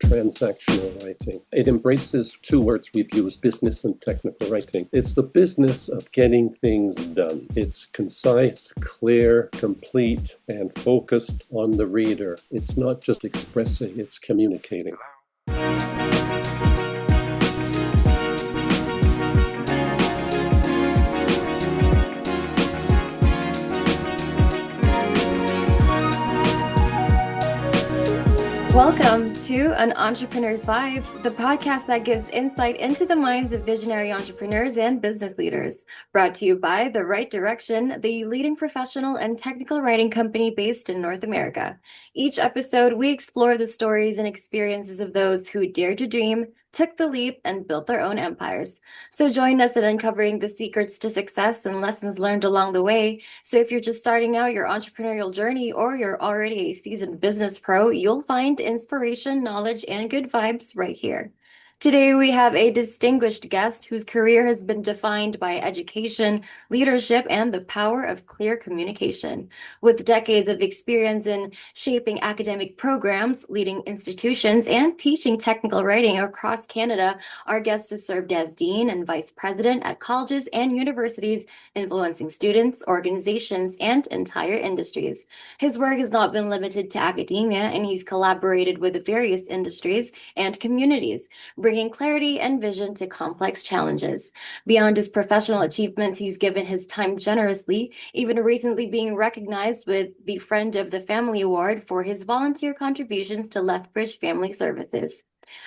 transactional writing. It embraces two words we've used, business and technical writing. It's the business of getting things done. It's concise, clear, complete, and focused on the reader. It's not just expressing, it's communicating. Welcome to An Entrepreneur's Vibes, the podcast that gives insight into the minds of visionary entrepreneurs and business leaders. Brought to you by The Right Direction, the leading professional and technical writing company based in North America. Each episode, we explore the stories and experiences of those who dared to dream, took the leap, and built their own empires. So join us in uncovering the secrets to success and lessons learned along the way. So if you're just starting out your entrepreneurial journey or you're already a seasoned business pro, you'll find inspiration, knowledge, and good vibes right here. Today, we have a distinguished guest whose career has been defined by education, leadership, and the power of clear communication. With decades of experience in shaping academic programs, leading institutions, and teaching technical writing across Canada, our guest has served as dean and vice president at colleges and universities, influencing students, organizations, and entire industries. His work has not been limited to academia, and he's collaborated with various industries and communities, bringing clarity and vision to complex challenges. Beyond his professional achievements, he's given his time generously, even recently being recognized with the Friend of the Family Award for his volunteer contributions to Lethbridge Family Services.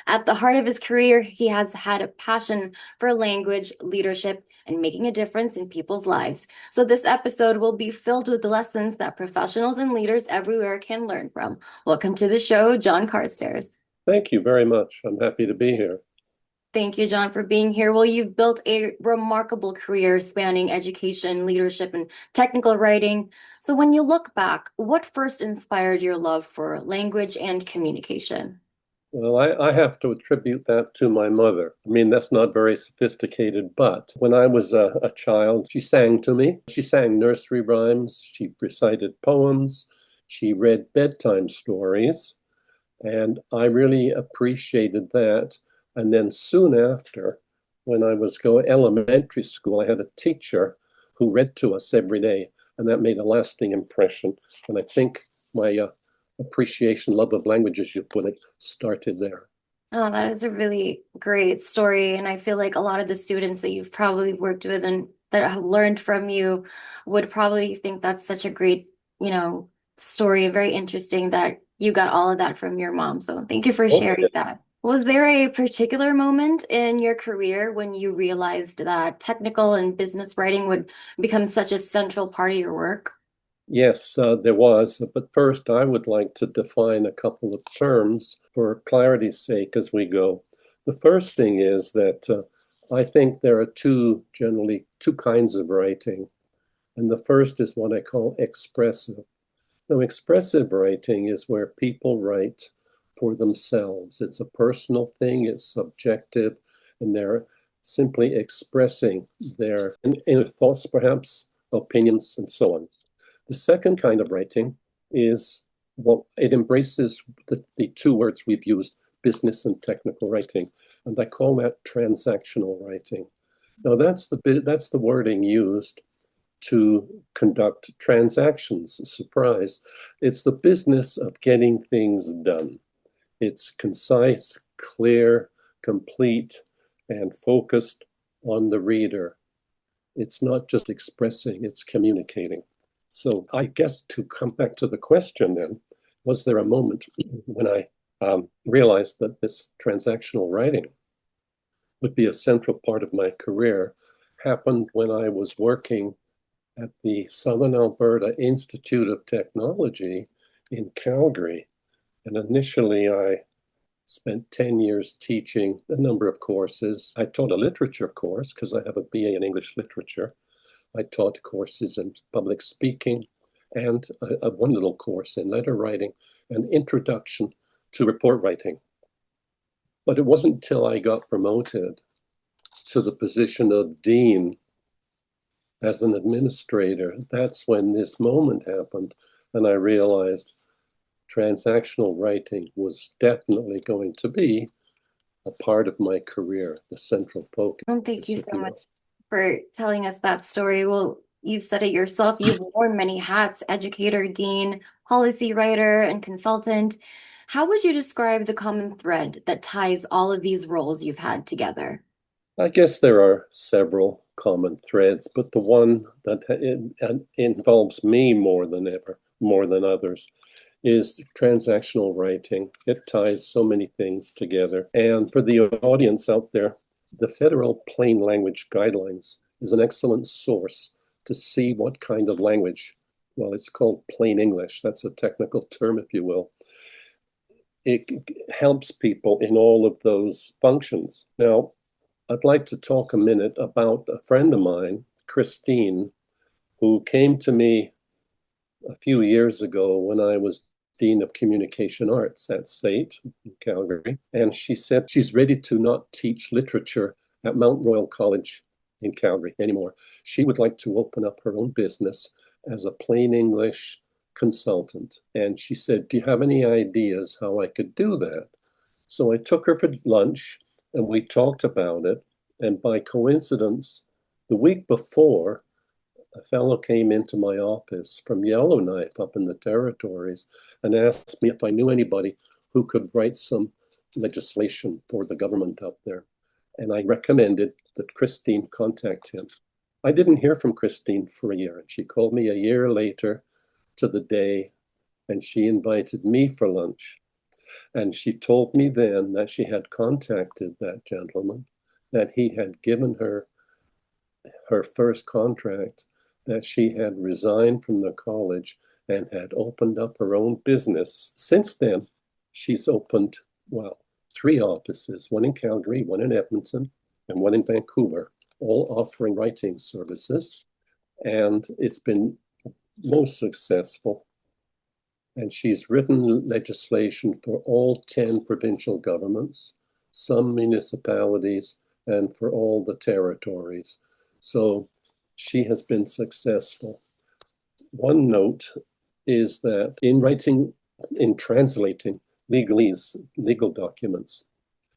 At the heart of his career, he has had a passion for language, leadership, and making a difference in people's lives. So this episode will be filled with lessons that professionals and leaders everywhere can learn from. Welcome to the show, John Carstairs. Thank you very much. I'm happy to be here. Thank you, John, for being here. Well, you've built a remarkable career spanning education, leadership, and technical writing. So when you look back, what first inspired your love for language and communication? Well, I have to attribute that to my mother. I mean, that's not very sophisticated, but when I was a child, she sang to me. She sang nursery rhymes. She recited poems. She read bedtime stories. And I really appreciated that. And then soon after, when I was going elementary school, I had a teacher who read to us every day, and that made a lasting impression. And I think my appreciation, love of language, as you put it, started there. Oh, that is a really great story. And I feel like a lot of the students that you've probably worked with and that have learned from you would probably think that's such a great, story, very interesting that you got all of that from your mom. So thank you for Oh, sharing that. Was there a particular moment in your career when you realized that technical and business writing would become such a central part of your work? yes, there was. But first, I would like to define a couple of terms for clarity's sake as we go. The first thing is that I think there are generally two kinds of writing. And the first is what I call expressive. Now, expressive writing is where people write for themselves. It's a personal thing, it's subjective, and they're simply expressing their inner thoughts, perhaps, opinions, and so on. The second kind of writing is what it embraces the two words we've used, business and technical writing, and I call that transactional writing. Now, that's the wording used to conduct transactions. Surprise. It's the business of getting things done. It's concise, clear, complete, and focused on the reader. It's not just expressing, it's communicating. So I guess to come back to the question then, was there a moment when I realized that this transactional writing would be a central part of my career? Happened when I was working at the Southern Alberta Institute of Technology in Calgary. And initially, I spent 10 years teaching a number of courses. I taught a literature course because I have a BA in English literature. I taught courses in public speaking and one little course in letter writing, an introduction to report writing. But it wasn't until I got promoted to the position of dean as an administrator, that's when this moment happened. And I realized transactional writing was definitely going to be a part of my career, the central focus. Thank you so much for telling us that story. Well, you've said it yourself. You've worn many hats: educator, dean, policy writer, and consultant. How would you describe the common thread that ties all of these roles you've had together? I guess there are several common threads, but the one that involves me more than ever, more than others, is transactional writing. It ties so many things together. And for the audience out there, the Federal Plain Language Guidelines is an excellent source to see what kind of language, well, it's called plain English. That's a technical term, if you will. It helps people in all of those functions. Now, I'd like to talk a minute about a friend of mine, Christine, who came to me a few years ago when I was Dean of Communication Arts at SAIT in Calgary. And she said she's ready to not teach literature at Mount Royal College in Calgary anymore. She would like to open up her own business as a plain English consultant. And she said, do you have any ideas how I could do that? So I took her for lunch and we talked about it. And by coincidence, the week before, a fellow came into my office from Yellowknife up in the territories and asked me if I knew anybody who could write some legislation for the government up there. And I recommended that Christine contact him. I didn't hear from Christine for a year. And she called me a year later to the day, and she invited me for lunch. And she told me then that she had contacted that gentleman, that he had given her her first contract, that she had resigned from the college and had opened up her own business. Since then, she's opened, well, 3 offices, one in Calgary, one in Edmonton, and one in Vancouver, all offering writing services. And it's been most successful. And she's written legislation for all 10 provincial governments, some municipalities, and for all the territories. So she has been successful. One note is that in writing, in translating legal documents,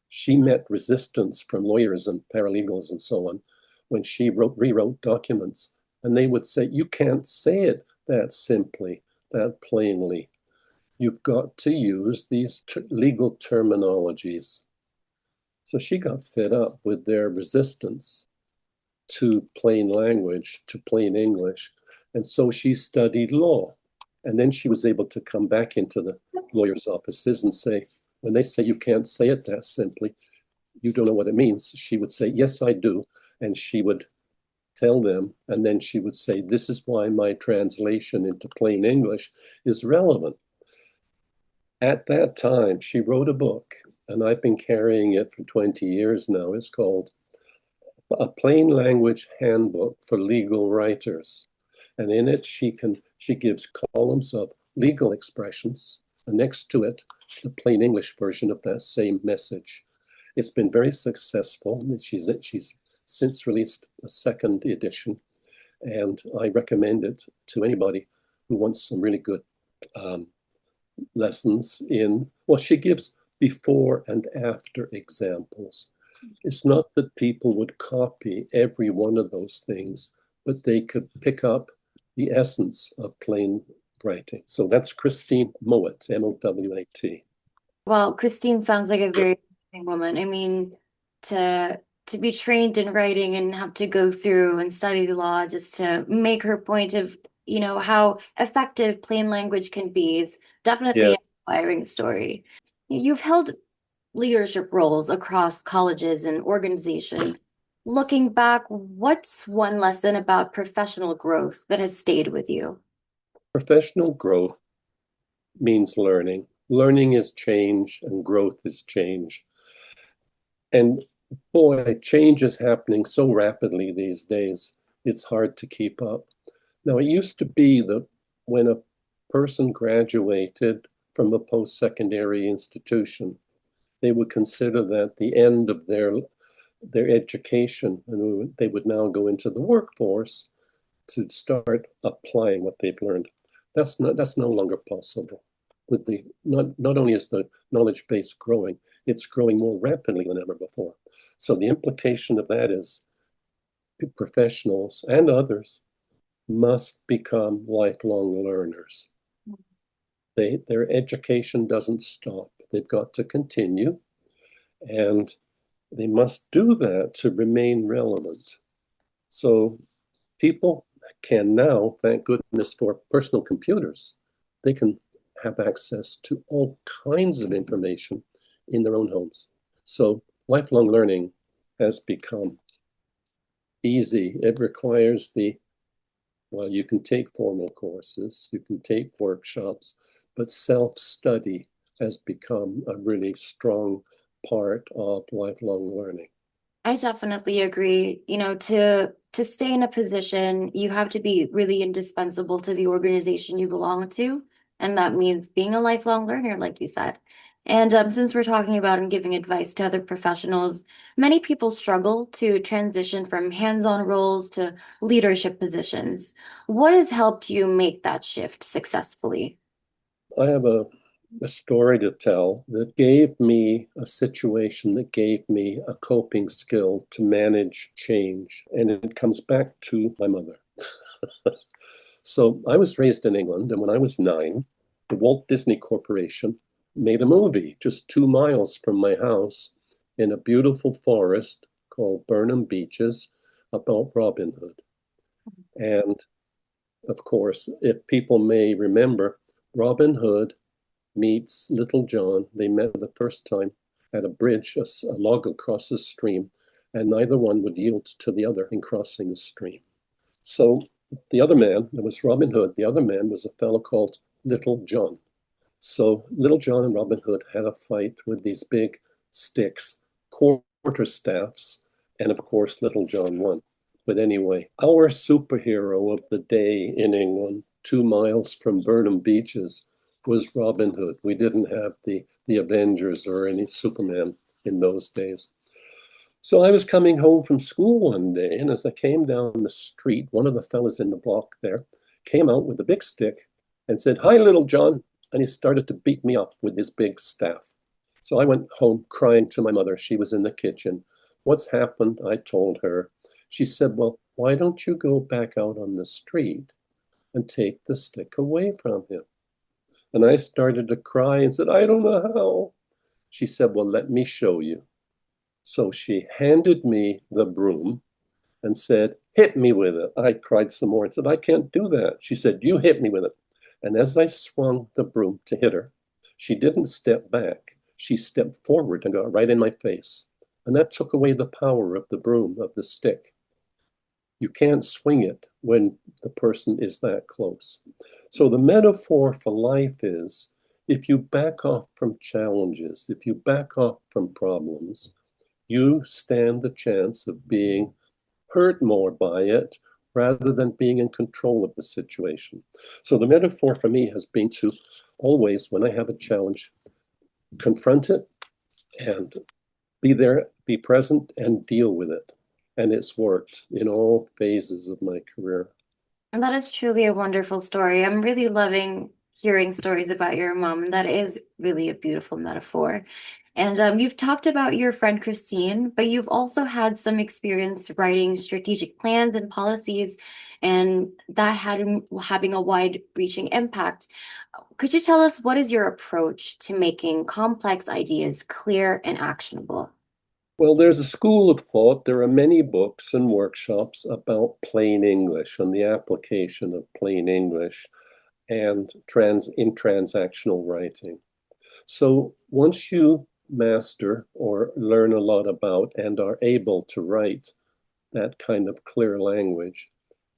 she met resistance from lawyers and paralegals and so on when she rewrote documents. And they would say, you can't say it that simply, that plainly. You've got to use these legal terminologies. So she got fed up with their resistance to plain language, to plain English. And so she studied law. And then she was able to come back into the lawyer's offices and say, when they say you can't say it that simply, you don't know what it means. She would say, yes, I do. And she would tell them, and then she would say, this is why my translation into plain English is relevant. At that time, she wrote a book, and I've been carrying it for 20 years now. It's called A Plain Language Handbook for Legal Writers. And in it, she gives columns of legal expressions, and next to it, the plain English version of that same message. It's been very successful. She's since released a 2nd edition, and I recommend it to anybody who wants some really good lessons in, well, she gives before and after examples. It's not that people would copy every one of those things, but they could pick up the essence of plain writing. So that's Christine Mowat, M-O-W-A-T. Well, Christine sounds like a very interesting woman. I mean, to be trained in writing and have to go through and study law just to make her point of, how effective plain language can be is definitely an inspiring story. You've held leadership roles across colleges and organizations. Looking back, what's one lesson about professional growth that has stayed with you? Professional growth means learning. Learning is change and growth is change. And boy, change is happening so rapidly these days, it's hard to keep up. Now, it used to be that when a person graduated from a post-secondary institution, they would consider that the end of their education, and they would now go into the workforce to start applying what they've learned. That's no longer possible. with the not only is the knowledge base growing, it's growing more rapidly than ever before. So the implication of that is professionals and others must become lifelong learners. Their education doesn't stop. They've got to continue, and they must do that to remain relevant. So people can now, thank goodness for personal computers, they can have access to all kinds of information in their own homes. So lifelong learning has become easy. It requires well, you can take formal courses, you can take workshops, but self-study has become a really strong part of lifelong learning. I definitely agree. To stay in a position, you have to be really indispensable to the organization you belong to, and that means being a lifelong learner, like you said. And since we're talking about and giving advice to other professionals, many people struggle to transition from hands-on roles to leadership positions. What has helped you make that shift successfully? I have a story to tell that gave me a situation, that gave me a coping skill to manage change. And it comes back to my mother. So I was raised in England, and when I was 9, the Walt Disney Corporation made a movie just 2 miles from my house in a beautiful forest called Burnham Beeches about Robin Hood. And of course, if people may remember, Robin Hood meets Little John. They met the first time at a bridge, a log across a stream, and neither one would yield to the other in crossing the stream. So the other man, that was Robin Hood, the other man was a fellow called Little John. So Little John and Robin Hood had a fight with these big sticks, quarter staffs, and of course Little John won. But anyway, our superhero of the day in England, 2 miles from Burnham Beeches, was Robin Hood. We didn't have the Avengers or any Superman in those days. So I was coming home from school one day, and as I came down the street, one of the fellas in the block there came out with a big stick and said, "Hi, Little John." And he started to beat me up with his big staff. So I went home crying to my mother. She was in the kitchen. "What's happened?" I told her. She said, "Well, why don't you go back out on the street and take the stick away from him?" And I started to cry and said, "I don't know how." She said, "Well, let me show you." So she handed me the broom and said, "Hit me with it." I cried some more and said, "I can't do that." She said, "You hit me with it." And as I swung the broom to hit her, she didn't step back. She stepped forward and got right in my face. And that took away the power of the broom, of the stick. You can't swing it when the person is that close. So the metaphor for life is, if you back off from challenges, if you back off from problems, you stand the chance of being hurt more by it rather than being in control of the situation. So the metaphor for me has been to always, when I have a challenge, confront it and be there, be present, and deal with it. And it's worked in all phases of my career. And that is truly a wonderful story. I'm really loving hearing stories about your mom, and that is really a beautiful metaphor. And you've talked about your friend Christine, but you've also had some experience writing strategic plans and policies, and that having a wide-reaching impact. Could you tell us what is your approach to making complex ideas clear and actionable? Well, there's a school of thought. There are many books and workshops about plain English and the application of plain English and in transactional writing. So once you master or learn a lot about and are able to write that kind of clear language,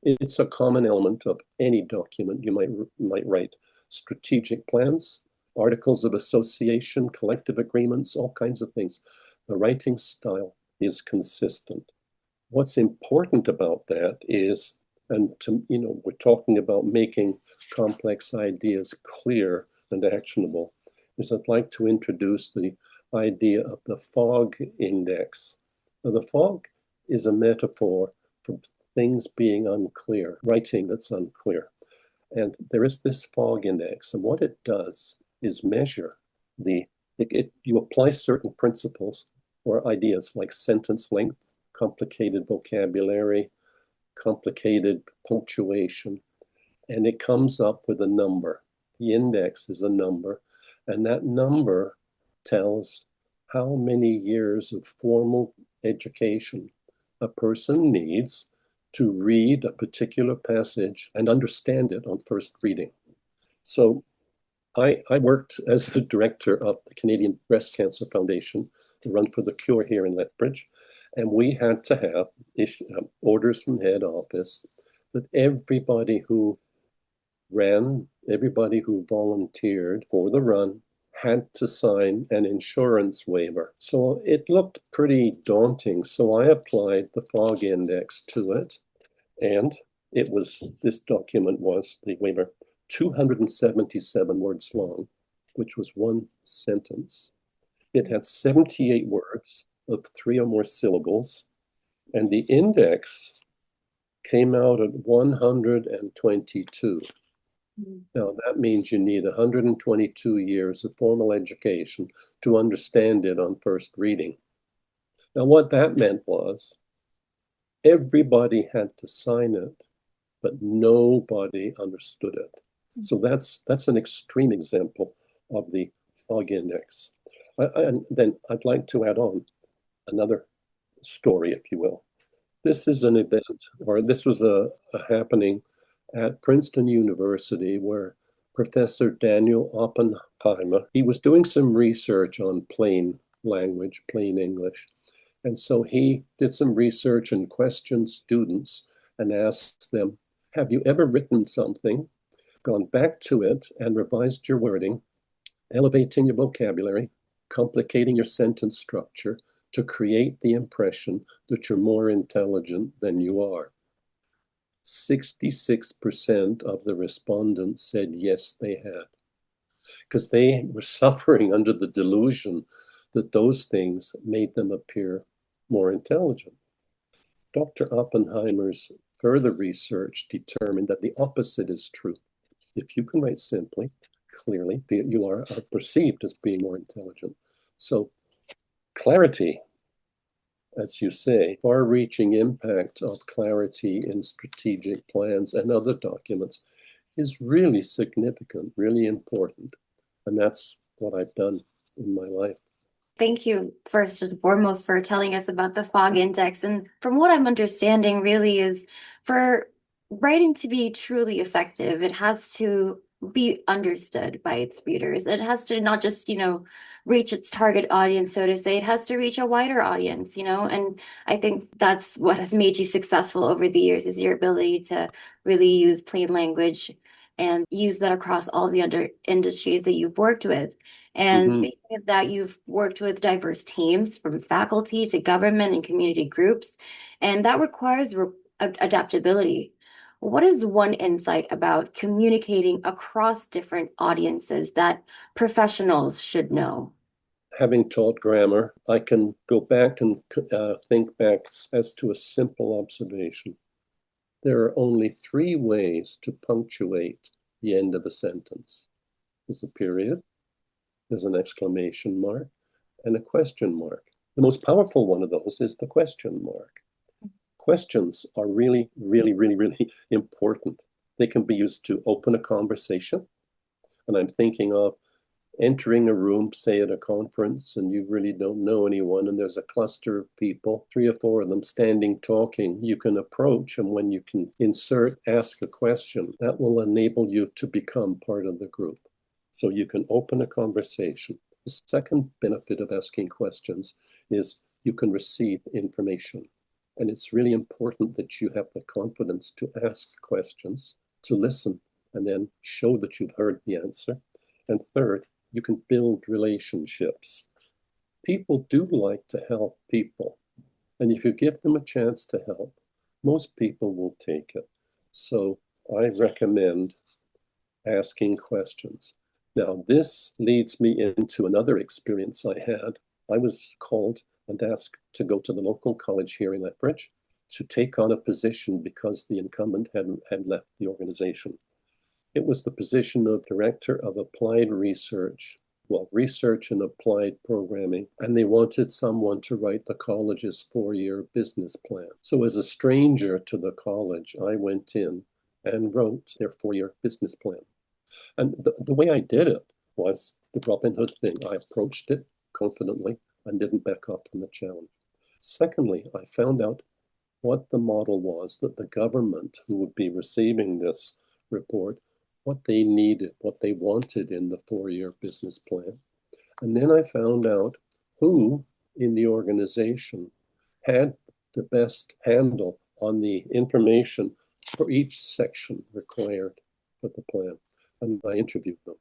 it's a common element of any document you might write. Strategic plans, articles of association, collective agreements, all kinds of things. The writing style is consistent. What's important about that is, we're talking about making complex ideas clear and actionable, is I'd like to introduce the idea of the fog index. Now, the fog is a metaphor for things being unclear, writing that's unclear. And there is this fog index, and what it does is measure you apply certain principles or ideas like sentence length, complicated vocabulary, complicated punctuation, and it comes up with a number. The index is a number, and that number tells how many years of formal education a person needs to read a particular passage and understand it on first reading. So I worked as the director of the Canadian Breast Cancer Foundation, the Run for the Cure here in Lethbridge, and we had to have orders from head office that everybody who ran, everybody who volunteered for the run had to sign an insurance waiver. So it looked pretty daunting. So I applied the FOG index to it, and this document was the waiver 277 words long, which was one sentence. It had 78 words of 3 or more syllables, and the index came out at 122. Now, that means you need 122 years of formal education to understand it on first reading. Now, what that meant was everybody had to sign it, but nobody understood it. So that's an extreme example of the FOG index. And then I'd like to add on another story, if you will. This is an event, or this was a happening at Princeton University where Professor Daniel Oppenheimer, he was doing some research on plain language, plain English. And so he did some research and questioned students and asked them, have you ever written something, gone back to it and revised your wording, elevating your vocabulary, complicating your sentence structure to create the impression that you're more intelligent than you are? 66% of the respondents said yes, they had, because they were suffering under the delusion that those things made them appear more intelligent. Dr. Oppenheimer's further research determined that the opposite is true. If you can write simply, clearly, you are perceived as being more intelligent. So clarity, as you say, far-reaching impact of clarity in strategic plans and other documents is really significant, really important. And that's what I've done in my life. Thank you, first and foremost, for telling us about the FOG index. And from what I'm understanding, really is for writing to be truly effective, it has to be understood by its readers. It has to not just, reach its target audience, so to say. It has to reach a wider audience, and I think that's what has made you successful over the years is your ability to really use plain language and use that across all the other industries that you've worked with. And speaking of that, you've worked with diverse teams from faculty to government and community groups, and that requires adaptability. What is one insight about communicating across different audiences that professionals should know? Having taught grammar, I can go back and think back as to a simple observation. There are only 3 ways to punctuate the end of a sentence. There's a period, there's an exclamation mark, and a question mark. The most powerful one of those is the question mark. Questions are really, really, really, really important. They can be used to open a conversation. And I'm thinking of entering a room, say at a conference, and you really don't know anyone, and there's a cluster of people, 3 or 4 of them standing talking. You can approach, and when you can ask a question, that will enable you to become part of the group. So you can open a conversation. The second benefit of asking questions is you can receive information. And it's really important that you have the confidence to ask questions, to listen, and then show that you've heard the answer. And third, you can build relationships. People do like to help people. And if you give them a chance to help, most people will take it. So I recommend asking questions. Now, this leads me into another experience I had. I was called and asked to go to the local college here in Lethbridge to take on a position because the incumbent had left the organization. It was the position of Director of Applied Research, well, research and applied programming, and they wanted someone to write the college's 4-year business plan. So as a stranger to the college, I went in and wrote their 4-year business plan. And the way I did it was the Robin Hood thing. I approached it confidently and didn't back off from the challenge. Secondly, I found out what the model was that the government who would be receiving this report, what they needed, what they wanted in the 4-year business plan. And then I found out who in the organization had the best handle on the information for each section required for the plan. And I interviewed them.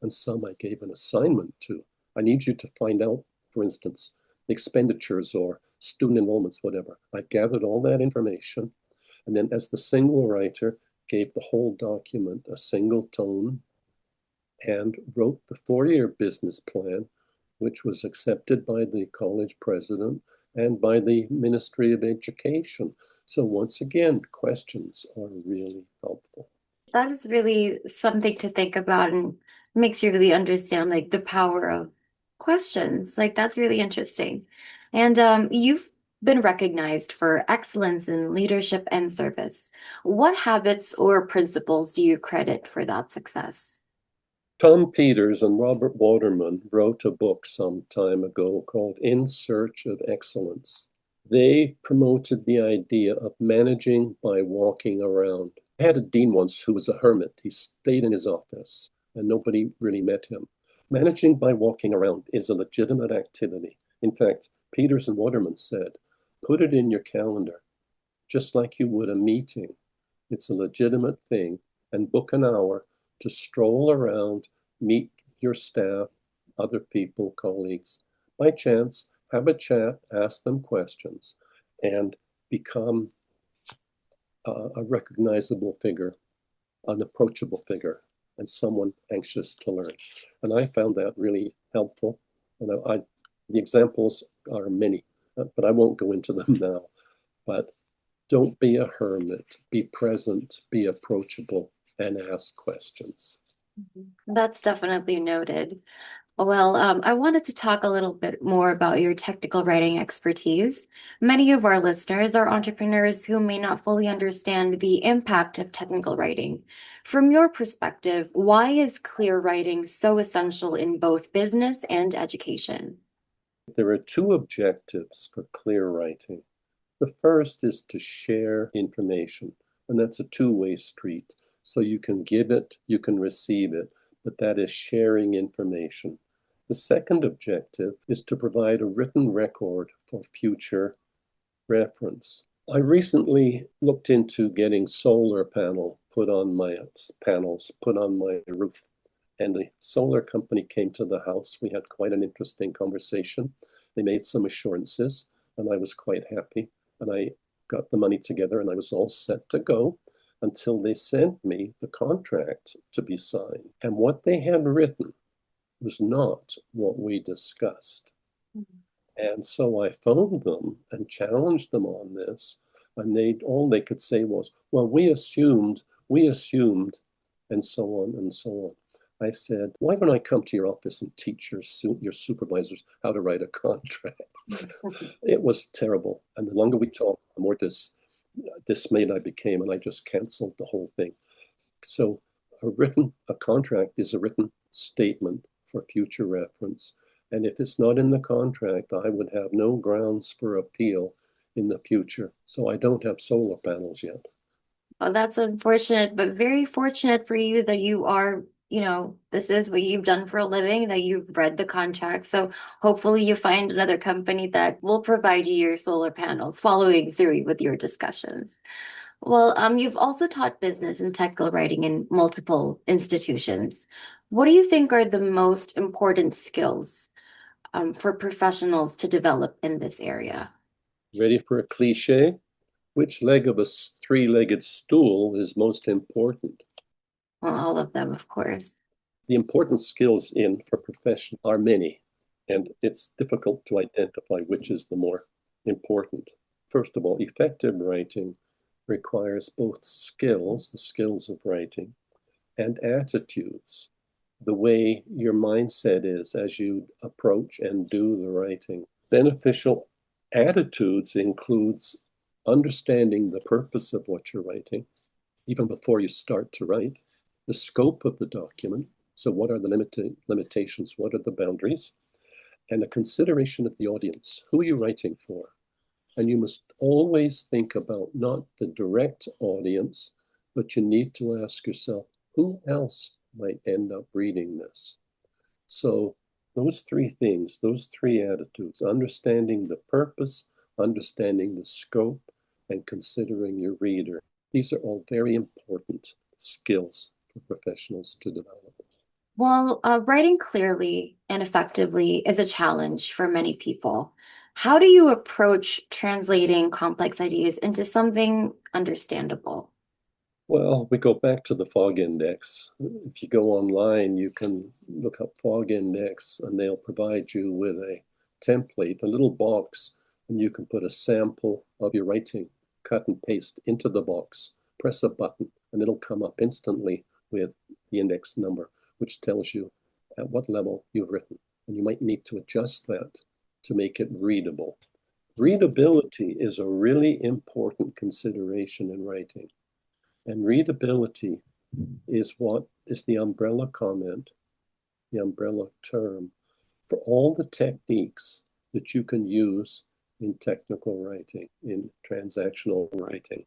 And some I gave an assignment to. I need you to find out, for instance, expenditures or student enrollments, whatever. I gathered all that information, and then as the single writer, gave the whole document a single tone and wrote the 4-year business plan, which was accepted by the college president and by the Ministry of Education. So once again, questions are really helpful. That is really something to think about and makes you really understand like the power of questions. Like that's really interesting. And you've been recognized for excellence in leadership and service. What habits or principles do you credit for that success? Tom Peters and Robert Waterman wrote a book some time ago called In Search of Excellence. They promoted the idea of managing by walking around. I had a dean once who was a hermit. He stayed in his office and nobody really met him. Managing by walking around is a legitimate activity. In fact, Peters and Waterman said, put it in your calendar, just like you would a meeting. It's a legitimate thing, and book an hour to stroll around, meet your staff, other people, colleagues. By chance, have a chat, ask them questions, and become a recognizable figure, an approachable figure, and someone anxious to learn. And I found that really helpful. And the examples are many, but I won't go into them now. But don't be a hermit, be present, be approachable, and ask questions. That's definitely noted. Well, I wanted to talk a little bit more about your technical writing expertise. Many of our listeners are entrepreneurs who may not fully understand the impact of technical writing. From your perspective, why is clear writing so essential in both business and education? There are two objectives for clear writing. The first is to share information, and that's a two-way street. So you can give it, you can receive it, but that is sharing information. The second objective is to provide a written record for future reference. I recently looked into getting solar panels put on my roof, and the solar company came to the house. We had quite an interesting conversation. They made some assurances, and I was quite happy. And I got the money together, and I was all set to go until they sent me the contract to be signed. And what they had written was not what we discussed. And so I phoned them and challenged them on this. And all they could say was, well, we assumed, and so on and so on. I said, why don't I come to your office and teach your supervisors how to write a contract? It was terrible. And the longer we talked, the more dismayed I became, and I just canceled the whole thing. So a contract is a written statement for future reference. And if it's not in the contract, I would have no grounds for appeal in the future. So I don't have solar panels yet. Well, that's unfortunate, but very fortunate for you that you are, this is what you've done for a living, that you've read the contract. So hopefully you find another company that will provide you your solar panels, following through with your discussions. Well, you've also taught business and technical writing in multiple institutions. What do you think are the most important skills for professionals to develop in this area? Ready for a cliche? Which leg of a three-legged stool is most important? Well, all of them, of course. The important skills for profession are many, and it's difficult to identify which is the more important. First of all, effective writing requires both skills, the skills of writing, and attitudes, the way your mindset is as you approach and do the writing. Beneficial attitudes includes understanding the purpose of what you're writing, even before you start to write, the scope of the document. So what are the limitations? What are the boundaries? And a consideration of the audience. Who are you writing for? And you must always think about not the direct audience, but you need to ask yourself, who else might end up reading this? So those three things, those three attitudes, understanding the purpose, understanding the scope, and considering your reader, these are all very important skills for professionals to develop. Well, writing clearly and effectively is a challenge for many people. How do you approach translating complex ideas into something understandable? Well, we go back to the fog index. If you go online, you can look up fog index and they'll provide you with a template, a little box, and you can put a sample of your writing, cut and paste into the box, press a button, and it'll come up instantly with the index number, which tells you at what level you've written. And you might need to adjust that to make it readable. Readability is a really important consideration in writing. And readability is what is the umbrella comment, the umbrella term for all the techniques that you can use in technical writing, in transactional writing.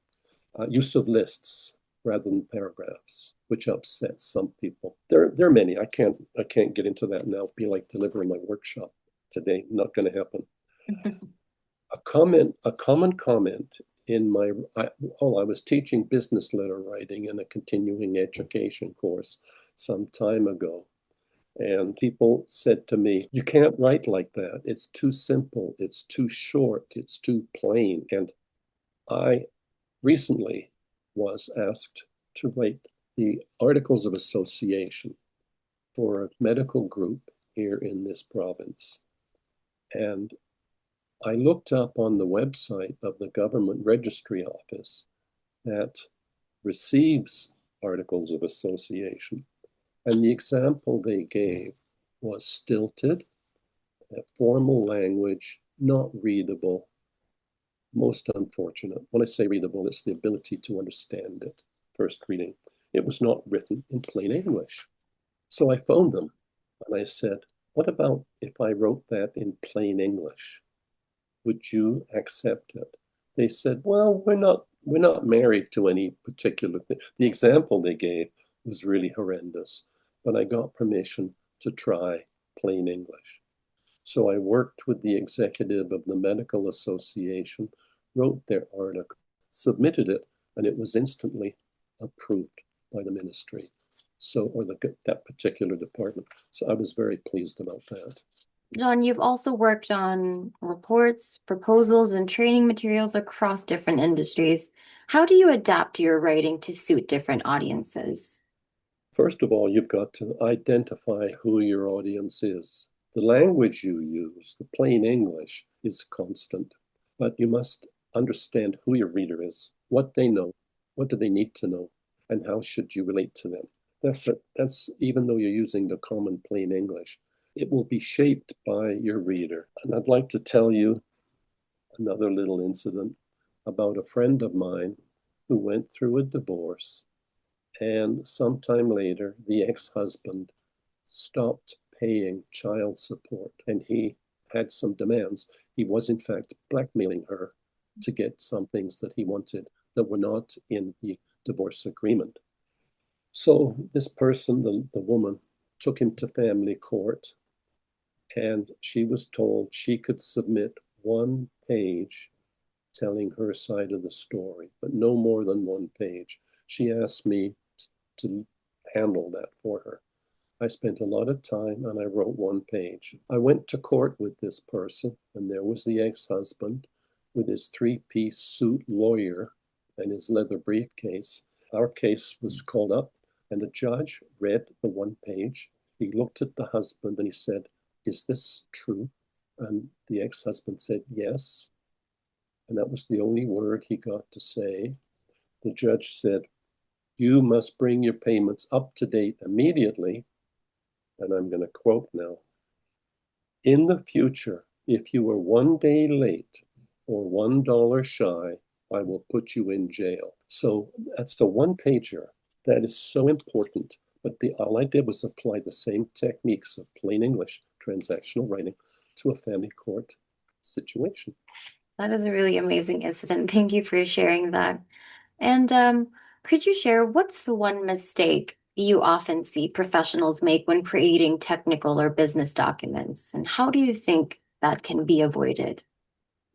Use of lists rather than paragraphs, which upsets some people. There are many. I can't get into that now. It'd be like delivering my workshop today. Not going to happen. A common comment in I was teaching business letter writing in a continuing education course some time ago. And people said to me, you can't write like that. It's too simple. It's too short. It's too plain. And I recently was asked to write the Articles of Association for a medical group here in this province. And I looked up on the website of the government registry office that receives Articles of Association. And the example they gave was stilted, formal language, not readable, most unfortunate. When I say readable, it's the ability to understand it, first reading. It was not written in plain English. So I phoned them and I said, what about if I wrote that in plain English? Would you accept it? They said, well, we're not married to any particular thing. The example they gave was really horrendous, but I got permission to try plain English. So I worked with the executive of the Medical Association, wrote their article, submitted it, and it was instantly approved by the ministry. So, or that particular department. So I was very pleased about that. John, you've also worked on reports, proposals, and training materials across different industries. How do you adapt your writing to suit different audiences? First of all, you've got to identify who your audience is. The language you use, the plain English, is constant, but you must understand who your reader is, what they know, what do they need to know, and how should you relate to them. That's even though you're using the common plain English, it will be shaped by your reader. And I'd like to tell you another little incident about a friend of mine who went through a divorce, and sometime later, the ex-husband stopped paying child support, and he had some demands. He was, in fact, blackmailing her to get some things that he wanted that were not in the divorce agreement. So this person, the woman, took him to family court, and she was told she could submit 1 page telling her side of the story, but no more than 1 page. She asked me to handle that for her. I spent a lot of time and I wrote 1 page. I went to court with this person, and there was the ex-husband with his 3-piece suit lawyer and his leather briefcase. Our case was called up, and the judge read the 1 page. He looked at the husband and he said, is this true? And the ex-husband said, yes. And that was the only word he got to say. The judge said, You must bring your payments up to date immediately. And I'm going to quote now. In the future, if you are 1 day late or $1 shy, I will put you in jail. So that's the one pager that is so important. But all I did was apply the same techniques of plain English transactional writing to a family court situation. That is a really amazing incident. Thank you for sharing that. And could you share what's the one mistake you often see professionals make when creating technical or business documents? And how do you think that can be avoided?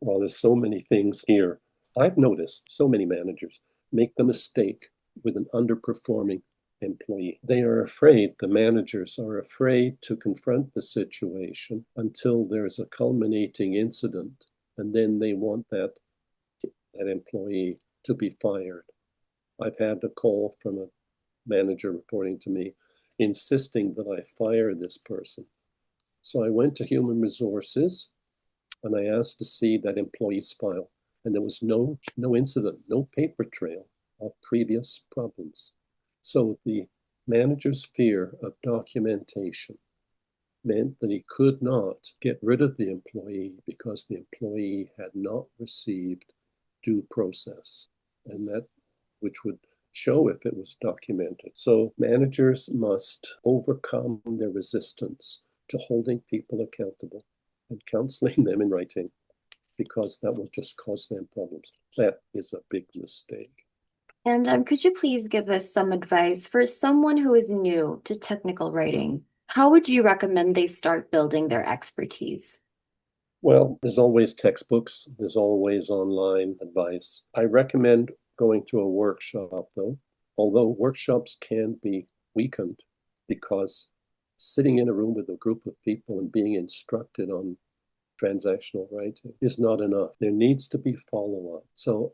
Well, there's so many things here. I've noticed so many managers make the mistake with an underperforming employee. They are afraid, the managers are afraid to confront the situation until there's a culminating incident, and then they want that employee to be fired. I've had a call from a manager reporting to me insisting that I fire this person. So I went to human resources and I asked to see that employee's file. And there was no incident, no paper trail of previous problems. So the manager's fear of documentation meant that he could not get rid of the employee because the employee had not received due process, and that which would show if it was documented. So managers must overcome their resistance to holding people accountable and counseling them in writing, because that will just cause them problems. That is a big mistake. And could you please give us some advice for someone who is new to technical writing? How would you recommend they start building their expertise? Well, there's always textbooks, there's always online advice. I recommend going to a workshop, though, although workshops can be weakened because sitting in a room with a group of people and being instructed on transactional writing is not enough. There needs to be follow-up. So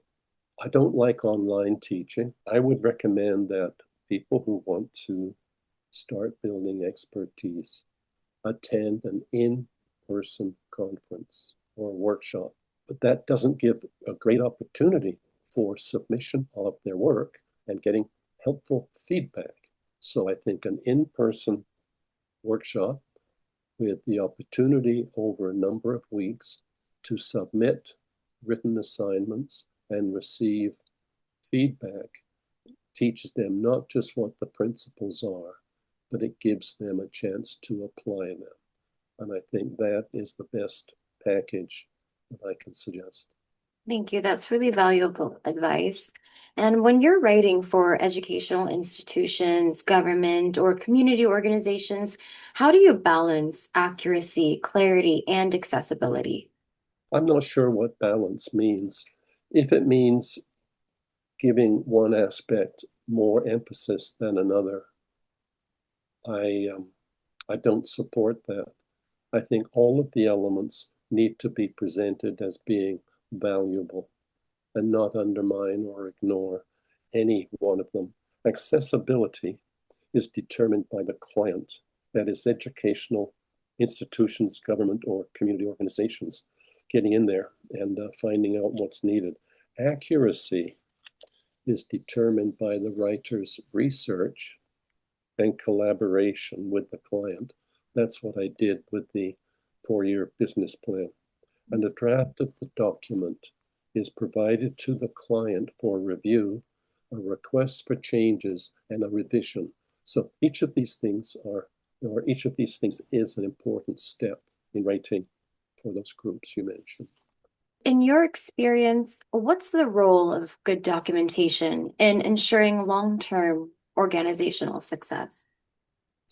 I don't like online teaching. I would recommend that people who want to start building expertise attend an in-person conference or workshop. But that doesn't give a great opportunity for submission of their work and getting helpful feedback. So I think an in-person workshop with the opportunity over a number of weeks to submit written assignments and receive feedback teaches them not just what the principles are, but it gives them a chance to apply them. And I think that is the best package that I can suggest. Thank you. That's really valuable advice. And when you're writing for educational institutions, government, or community organizations, how do you balance accuracy, clarity, and accessibility? I'm not sure what balance means. If it means giving one aspect more emphasis than another, I, um, I don't support that. I think all of the elements need to be presented as being valuable and not undermine or ignore any one of them. Accessibility is determined by the client, that is, educational institutions, government, or community organizations getting in there and finding out what's needed. Accuracy is determined by the writer's research and collaboration with the client. That's what I did with the 4-year business plan. And a draft of the document is provided to the client for review, a request for changes, and a revision. So each of these things is an important step in writing for those groups you mentioned. In your experience, what's the role of good documentation in ensuring long-term organizational success?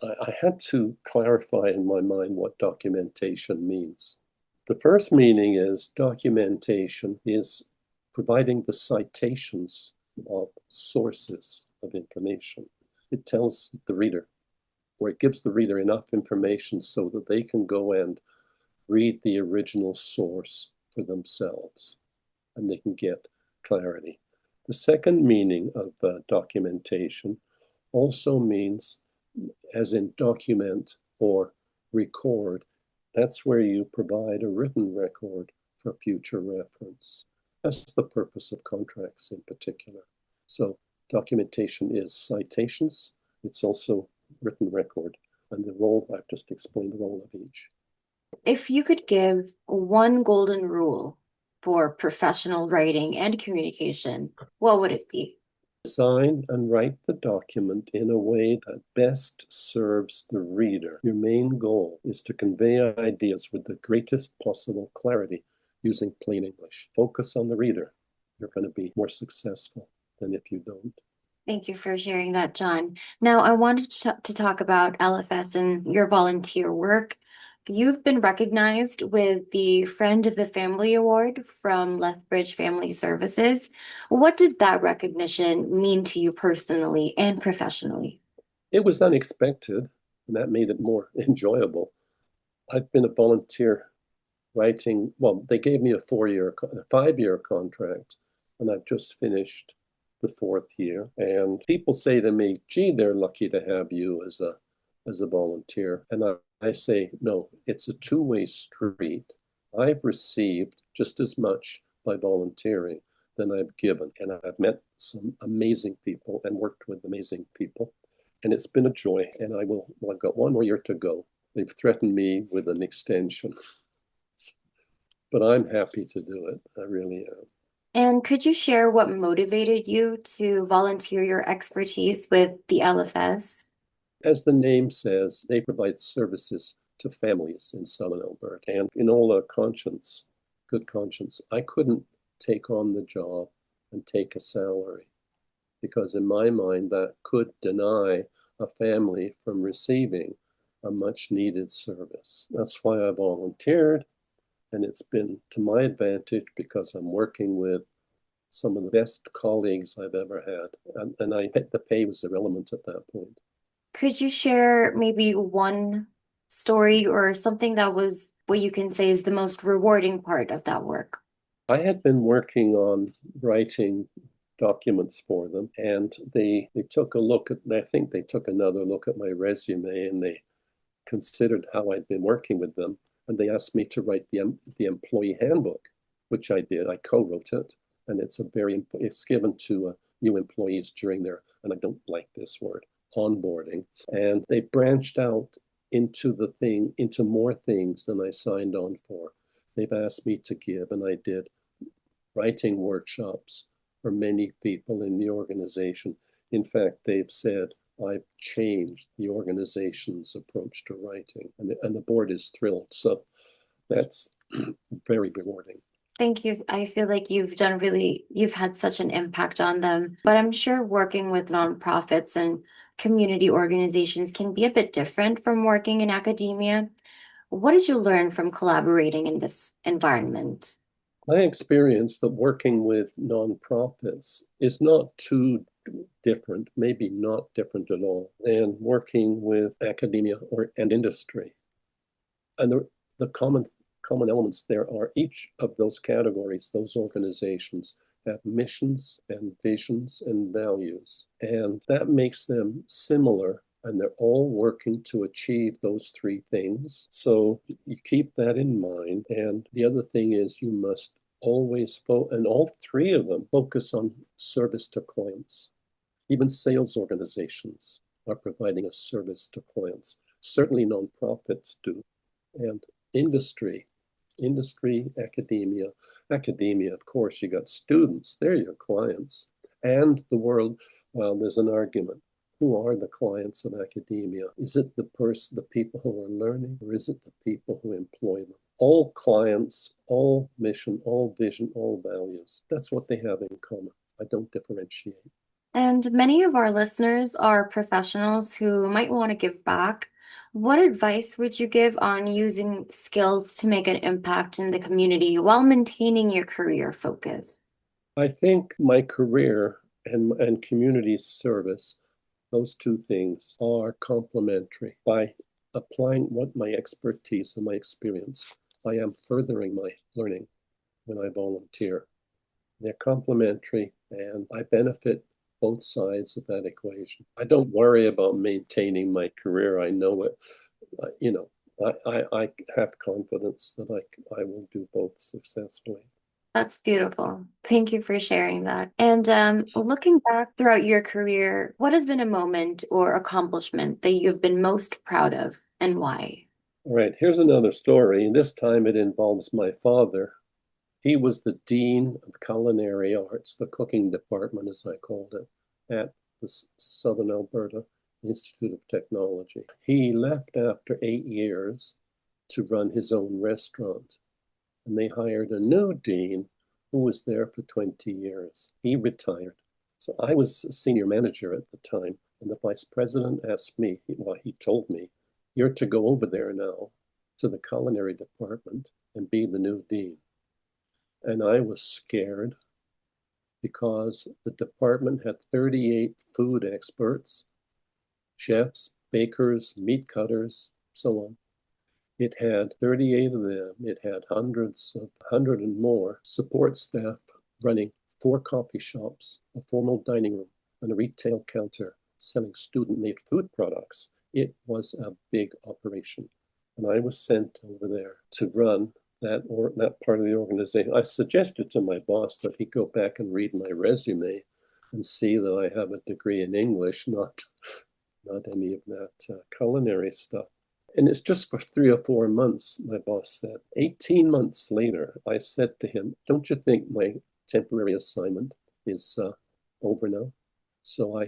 I had to clarify in my mind what documentation means. The first meaning is documentation is providing the citations of sources of information. It tells the reader, or it gives the reader enough information so that they can go and read the original source for themselves and they can get clarity. The second meaning of documentation also means, as in document or record, that's where you provide a written record for future reference. That's the purpose of contracts in particular. So Documentation is citations. It's also written record. And the role, I've just explained the role of each. If you could give one golden rule for professional writing and communication, what would it be? Design and write the document in a way that best serves the reader. Your main goal is to convey ideas with the greatest possible clarity using plain English. Focus on the reader. You're going to be more successful than if you don't. Thank you for sharing that, John. Now, I wanted to talk about LFS and your volunteer work. You've been recognized with the Friend of the Family Award from Lethbridge Family Services. What did that recognition mean to you personally and professionally? It was unexpected, and that made it more enjoyable. I've been a volunteer writing, well, they gave me a 5-year contract, and I've just finished the 4th year. And people say to me, gee, they're lucky to have you as a volunteer. And I say, no, it's a two-way street. I've received just as much by volunteering than I've given. And I've met some amazing people and worked with amazing people. And it's been a joy. And I've got 1 more year to go. They've threatened me with an extension, but I'm happy to do it. I really am. And could you share what motivated you to volunteer your expertise with the LFS? As the name says, they provide services to families in Southern Alberta. And in all good conscience, I couldn't take on the job and take a salary because in my mind that could deny a family from receiving a much needed service. That's why I volunteered, and it's been to my advantage because I'm working with some of the best colleagues I've ever had. And the pay was irrelevant at that point. Could you share maybe one story or something that was what you can say is the most rewarding part of that work? I had been working on writing documents for them, and they took a look at, I think they took another look at my resume, and they considered how I'd been working with them, and they asked me to write the employee handbook, which I did. I co-wrote it, and it's given to new employees during their, and I don't like this word, onboarding. And they branched out into more things than I signed on for. They've asked me to give, and I did, writing workshops for many people in the organization. In fact, they've said I've changed the organization's approach to writing, and the board is thrilled. So that's very rewarding. Thank you. I feel like you've had such an impact on them. But I'm sure working with nonprofits and community organizations can be a bit different from working in academia. What did you learn from collaborating in this environment? I experienced that working with nonprofits is not too different, maybe not different at all, than working with academia and industry. And the common elements there are each of those categories, those organizations have missions and visions and values. And that makes them similar, and they're all working to achieve those 3 things. So you keep that in mind. And the other thing is you must always and all 3 of them focus on service to clients. Even sales organizations are providing a service to clients. Certainly nonprofits do. And industry, academia, of course, you got students, they're your clients. And the world, well, there's an argument. Who are the clients of academia? Is it the people who are learning, or is it the people who employ them? All clients, all mission, all vision, all values. That's what they have in common. I don't differentiate. And many of our listeners are professionals who might want to give back. What advice would you give on using skills to make an impact in the community while maintaining your career focus? I think my career and community service, those 2 things are complementary. By applying what my expertise and my experience, I am furthering my learning when I volunteer. They're complementary, and I benefit both sides of that equation. I don't worry about maintaining my career. I know it. I have confidence that I will do both successfully. That's beautiful. Thank you for sharing that. And looking back throughout your career, what has been a moment or accomplishment that you've been most proud of and why? All right, here's another story. This time it involves my father. He was the Dean of Culinary Arts, the cooking department, as I called it, at the Southern Alberta Institute of Technology. He left after 8 years to run his own restaurant, and they hired a new dean who was there for 20 years. He retired. So I was a senior manager at the time, and the vice president asked me, well, he told me, you're to go over there now to the culinary department and be the new dean. And I was scared because the department had 38 food experts, chefs, bakers, meat cutters, so on. It had 38 of them. It had hundreds of 100 and more support staff running 4 coffee shops, a formal dining room, and a retail counter selling student-made food products. It was a big operation. And I was sent over there to run that part of the organization. I suggested to my boss that he go back and read my resume and see that I have a degree in English, not any of that culinary stuff. And it's just for 3 or 4 months, my boss said. 18 months later, I said to him, don't you think my temporary assignment is over now? So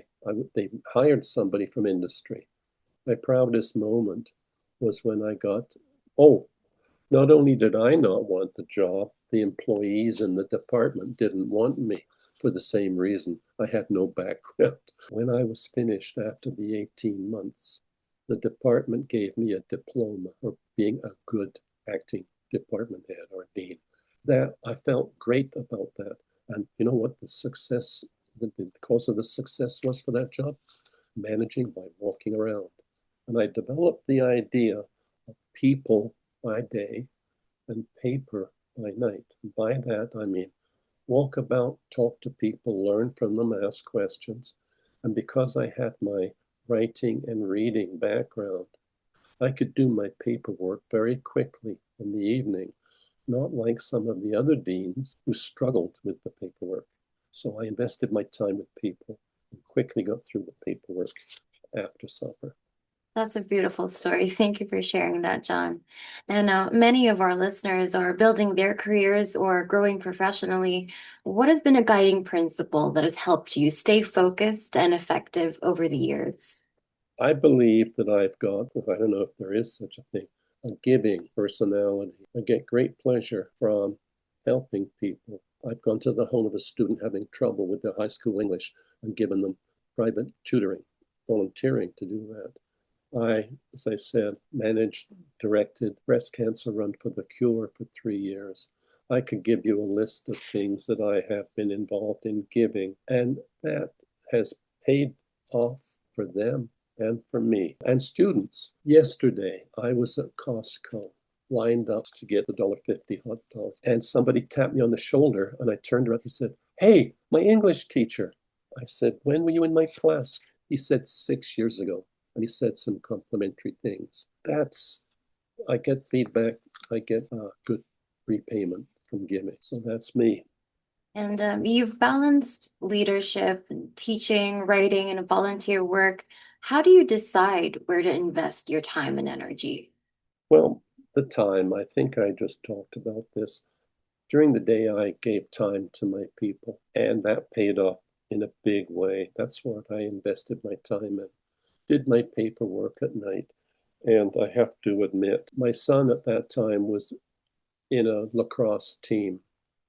they hired somebody from industry. My proudest moment was when I got, oh, not only did I not want the job, the employees in the department didn't want me for the same reason. I had no background. When I was finished after the 18 months, the department gave me a diploma for being a good acting department head or dean. That I felt great about that. And you know what the cause of the success was for that job? Managing by walking around. And I developed the idea of people by day and paper by night. And by that, I mean walk about, talk to people, learn from them, ask questions. And because I had my writing and reading background, I could do my paperwork very quickly in the evening, not like some of the other deans who struggled with the paperwork. So I invested my time with people and quickly got through the paperwork after supper. That's a beautiful story. Thank you for sharing that, John. And many of our listeners are building their careers or growing professionally. What has been a guiding principle that has helped you stay focused and effective over the years? I believe that I've got, I don't know if there is such a thing, a giving personality. I get great pleasure from helping people. I've gone to the home of a student having trouble with their high school English and given them private tutoring, volunteering to do that. I, as I said, managed, directed breast cancer run for the cure for 3 years. I could give you a list of things that I have been involved in giving, and that has paid off for them and for me and students. Yesterday, I was at Costco lined up to get the $1.50 hot dog, and somebody tapped me on the shoulder, and I turned around. He said, "Hey, my English teacher." I said, "When were you in my class?" He said, "6 years ago." And he said some complimentary things. I get feedback, I get good repayment from giving. So that's me. And you've balanced leadership, teaching, writing, and volunteer work. How do you decide where to invest your time and energy? Well, the time, I think I just talked about this. During the day, I gave time to my people, and that paid off in a big way. That's what I invested my time in. Did my paperwork at night. And I have to admit, my son at that time was in a lacrosse team,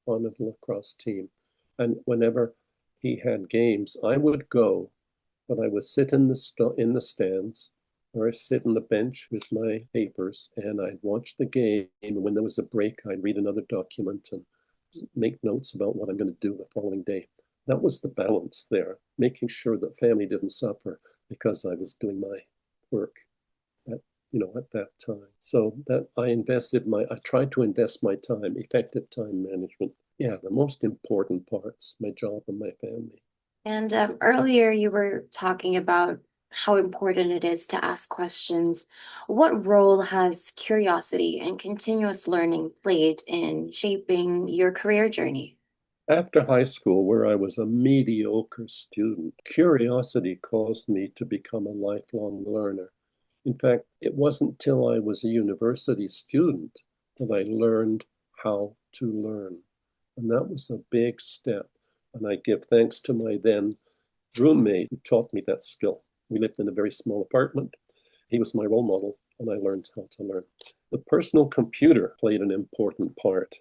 on a lacrosse team. And whenever he had games, I would go, but I would sit in the stands or sit on the bench with my papers and I'd watch the game. And when there was a break, I'd read another document and make notes about what I'm going to do the following day. That was the balance there, making sure that family didn't suffer because I was doing my work at at that time. So that I tried to invest my time, effective time management. Yeah, the most important parts, my job and my family. And earlier you were talking about how important it is to ask questions. What role has curiosity and continuous learning played in shaping your career journey? After high school, where I was a mediocre student, curiosity caused me to become a lifelong learner. In fact, it wasn't till I was a university student that I learned how to learn. And that was a big step. And I give thanks to my then roommate who taught me that skill. We lived in a very small apartment. He was my role model, and I learned how to learn. The personal computer played an important part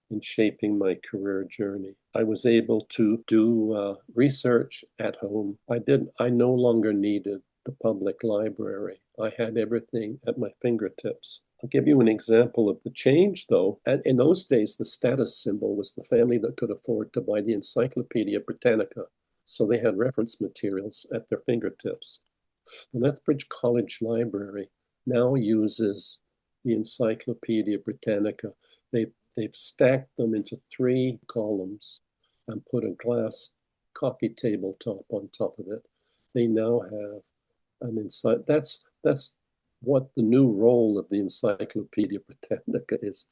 in shaping my career journey. I was able to do research at home. I no longer needed the public library. I had everything at my fingertips. I'll give you an example of the change, though. And in those days, the status symbol was the family that could afford to buy the Encyclopedia Britannica. So they had reference materials at their fingertips. The Lethbridge College Library now uses the Encyclopedia Britannica. They've stacked them into three columns and put a glass coffee tabletop on top of it. They now have an insight. That's what the new role of the Encyclopedia Britannica is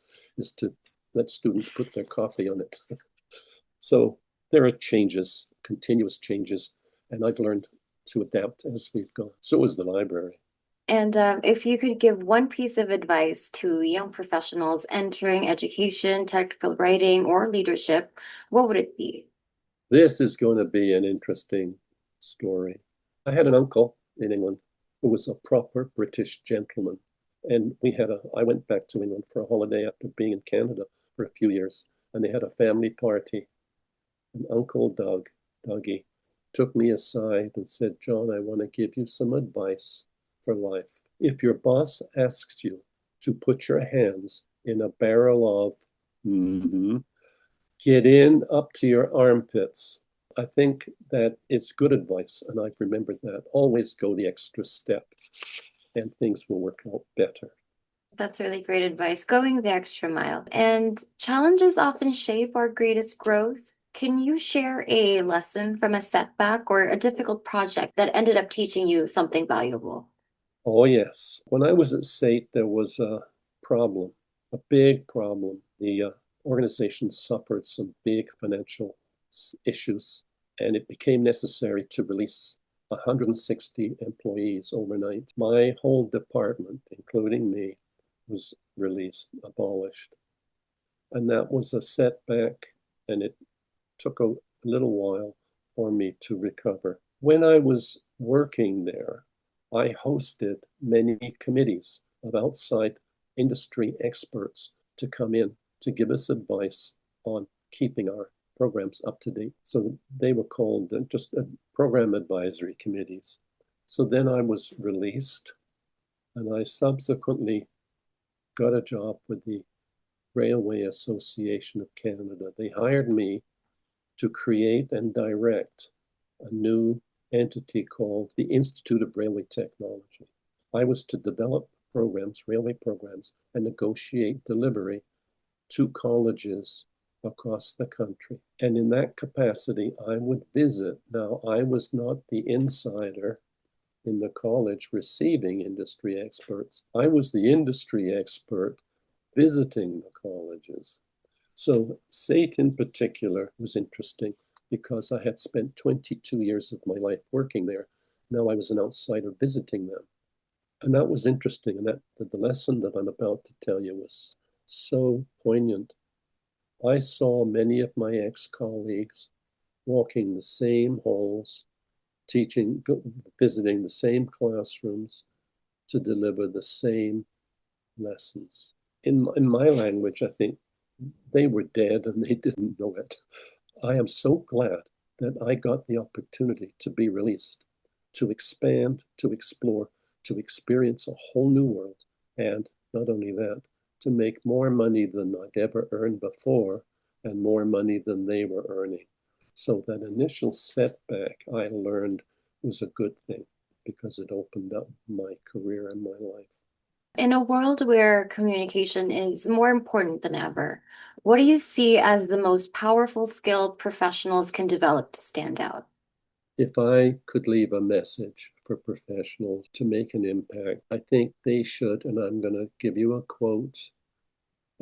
to let students put their coffee on it. So there are changes, continuous changes, and I've learned to adapt as we've gone. So is the library. And if you could give one piece of advice to young professionals entering education, technical writing, or leadership, what would it be? This is going to be an interesting story. I had an uncle in England who was a proper British gentleman. And I went back to England for a holiday after being in Canada for a few years. And they had a family party. And Uncle Dougie, took me aside and said, John, I want to give you some advice for life. If your boss asks you to put your hands in a barrel of, get in up to your armpits. I think that is good advice, and I've remembered that. Always go the extra step, and things will work out better. That's really great advice, going the extra mile. And challenges often shape our greatest growth. Can you share a lesson from a setback or a difficult project that ended up teaching you something valuable? Oh, yes. When I was at SAIT, there was a problem, a big problem. The organization suffered some big financial issues, and it became necessary to release 160 employees overnight. My whole department, including me, was released, abolished. And that was a setback, and it took a little while for me to recover. When I was working there, I hosted many committees of outside industry experts to come in to give us advice on keeping our programs up to date. So they were called just program advisory committees. So then I was released, and I subsequently got a job with the Railway Association of Canada. They hired me to create and direct a new entity called the Institute of Railway Technology. I was to develop programs, railway programs, and negotiate delivery to colleges across the country. And in that capacity, I would visit. Now, I was not the insider in the college receiving industry experts. I was the industry expert visiting the colleges. So SAIT in particular was interesting because I had spent 22 years of my life working there. Now I was an outsider visiting them. And that was interesting. And the lesson that I'm about to tell you was so poignant. I saw many of my ex-colleagues walking the same halls, teaching, visiting the same classrooms to deliver the same lessons. In my language, I think they were dead and they didn't know it. I am so glad that I got the opportunity to be released, to expand, to explore, to experience a whole new world. And not only that, to make more money than I'd ever earned before and more money than they were earning. So that initial setback I learned was a good thing because it opened up my career and my life. In a world where communication is more important than ever, what do you see as the most powerful skill professionals can develop to stand out? If I could leave a message for professionals to make an impact, I think they should, and I'm going to give you a quote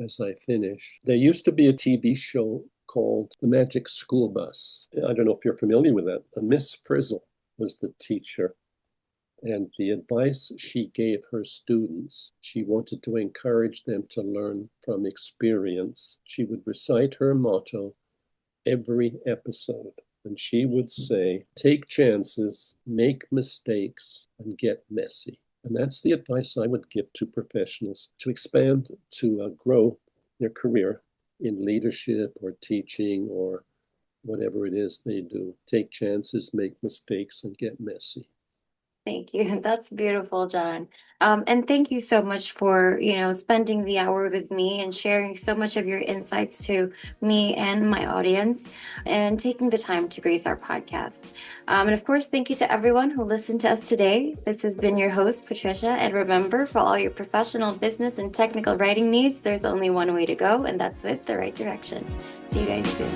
as I finish. There used to be a TV show called The Magic School Bus. I don't know if you're familiar with that. Miss Frizzle was the teacher. And the advice she gave her students, she wanted to encourage them to learn from experience. She would recite her motto every episode. And she would say, take chances, make mistakes, and get messy. And that's the advice I would give to professionals to expand, to grow their career in leadership or teaching or whatever it is they do. Take chances, make mistakes, and get messy. Thank you. That's beautiful, John. And thank you so much for, spending the hour with me and sharing so much of your insights to me and my audience and taking the time to grace our podcast. And of course, thank you to everyone who listened to us today. This has been your host, Patricia. And remember, for all your professional, business, and technical writing needs, there's only one way to go, and that's with the right direction. See you guys soon.